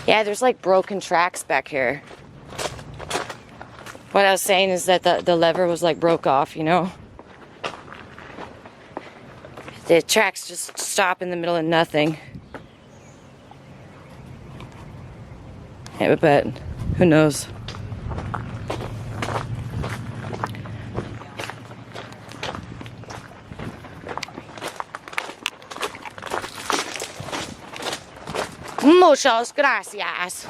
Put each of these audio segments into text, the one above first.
Yeah, there's like broken tracks back here. What I was saying is that the lever was like broke off, you know? The tracks just stop in the middle of nothing. Yeah, but who knows? Muchas gracias.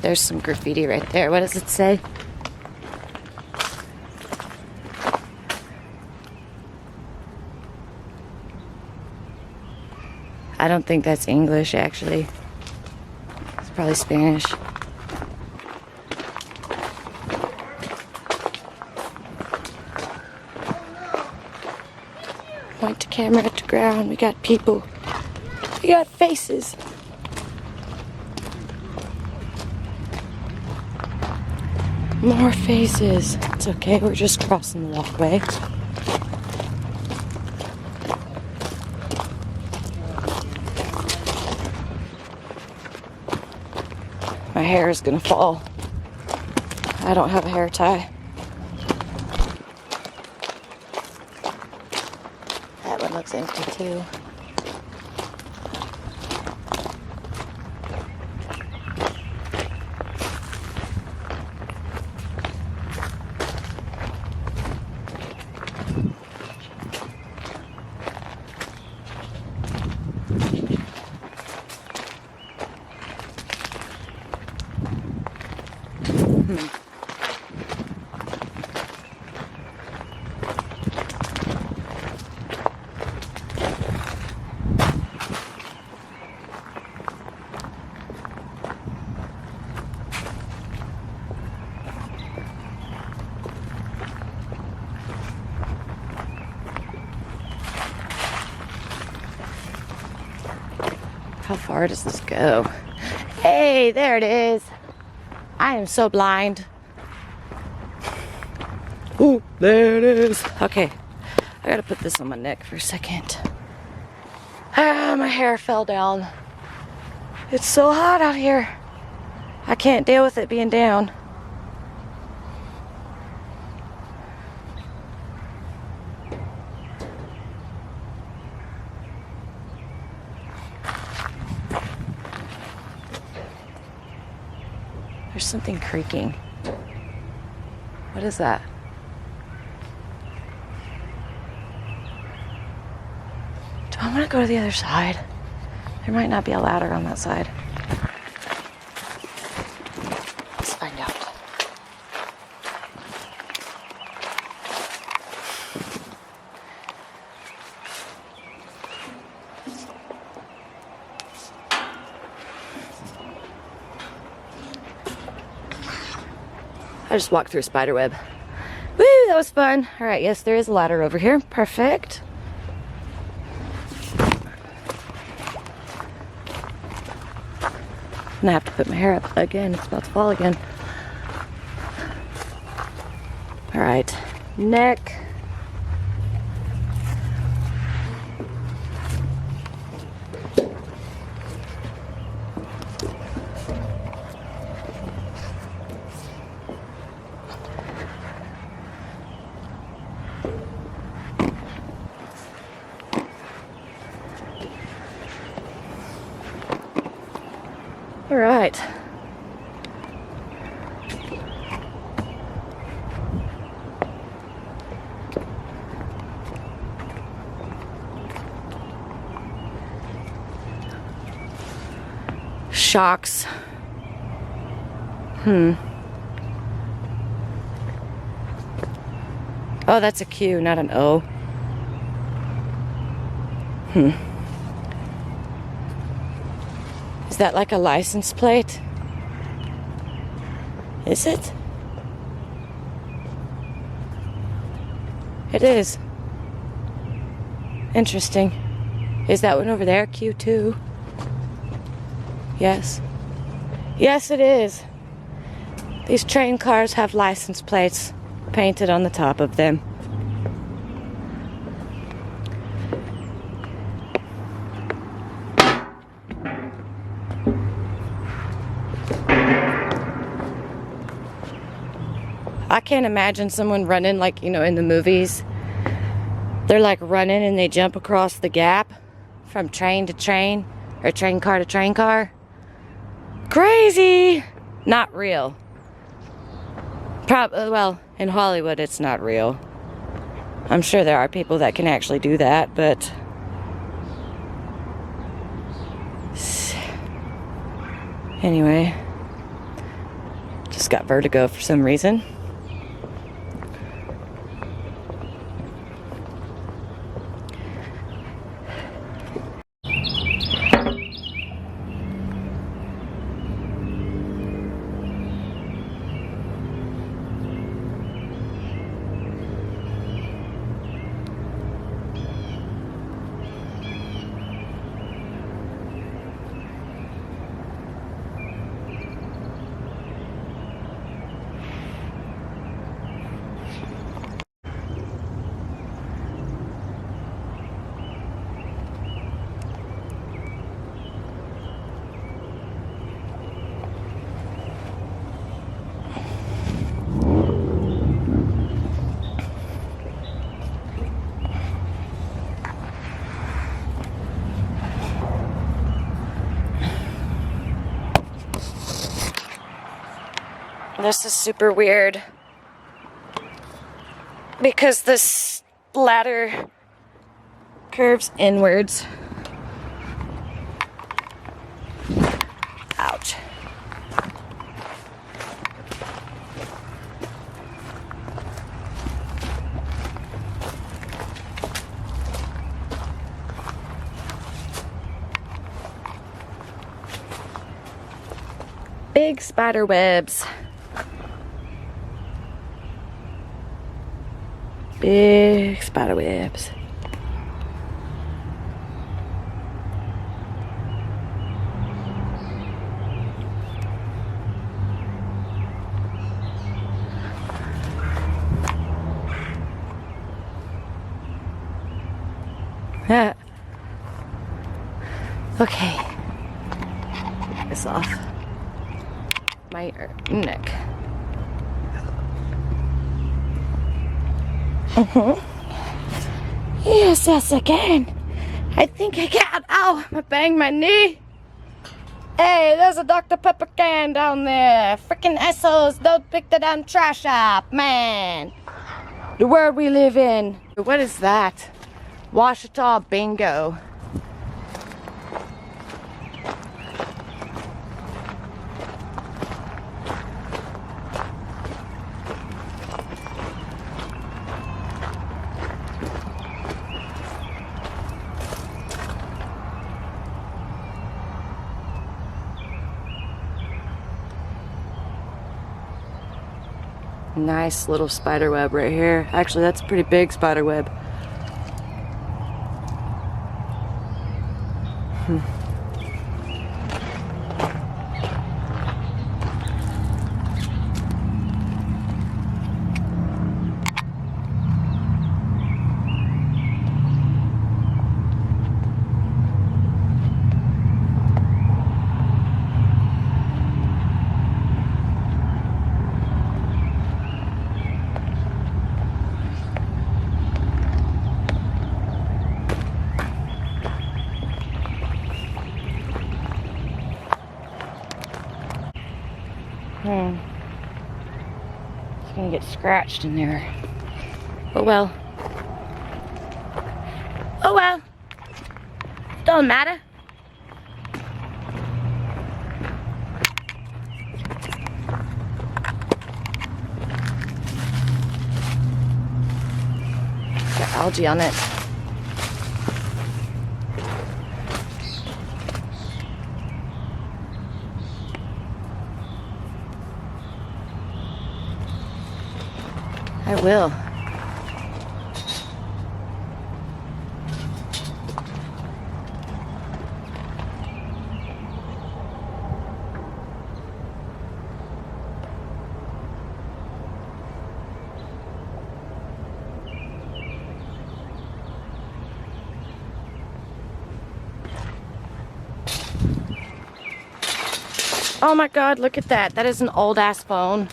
There's some graffiti right there. What does it say? I don't think that's English, actually. It's probably Spanish. Point the camera at the ground. We got people. We got faces. More faces. It's okay, we're just crossing the walkway. My hair is gonna fall. I don't have a hair tie. That one looks empty too. How far does this go? Hey, there it is. I am so blind. Ooh, there it is. Okay, I gotta put this on my neck for a second. Ah, my hair fell down. It's so hot out here. I can't deal with it being down. There's something creaking. What is that? Do I want to go to the other side? There might not be a ladder on that side. Let's find out. I just walked through a spider web. Woo, that was fun. All right, yes, there is a ladder over here. Perfect. I'm gonna have to put my hair up again. It's about to fall again. All right, neck. All right. Shocks. Oh, that's a Q, not an O. Is that like a license plate? Is it? It is. Interesting. Is that one over there Q2? Yes. Yes, it is. These train cars have license plates painted on the top of them. I can't imagine someone running like, you know, in the movies. They're like running and they jump across the gap from train to train or train car to train car. Crazy! Not real. Well, in Hollywood it's not real. I'm sure there are people that can actually do that, but anyway, just got vertigo for some reason. This is super weird because this ladder curves inwards. Ouch. Big spider webs. Big spider webs. Okay. Get this off my neck. Yes, yes, again. I think I got. Ow! I banged my knee. Hey, there's a Dr. Pepper can down there. Freaking assholes don't pick the damn trash up, man. The world we live in. What is that? Washita bingo. Nice little spider web right here. Actually, that's a pretty big spider web. It's gonna get scratched in there. Oh well. Oh well. Don't matter. Got algae on it. I will. Oh my God, look at that. That is an old ass phone.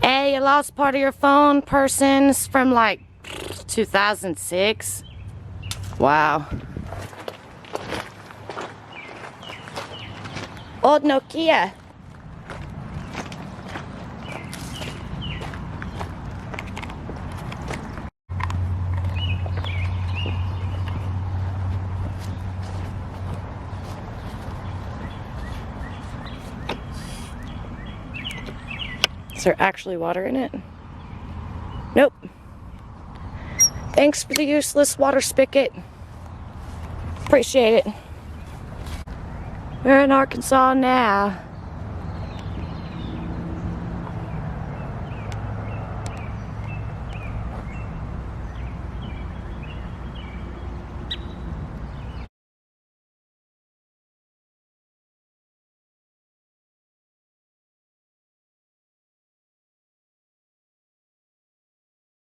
Hey, you lost part of your phone, persons, from like 2006. Wow. Old Nokia. Is there actually water in it? Nope. Thanks for the useless water spigot. Appreciate it. We're in Arkansas now.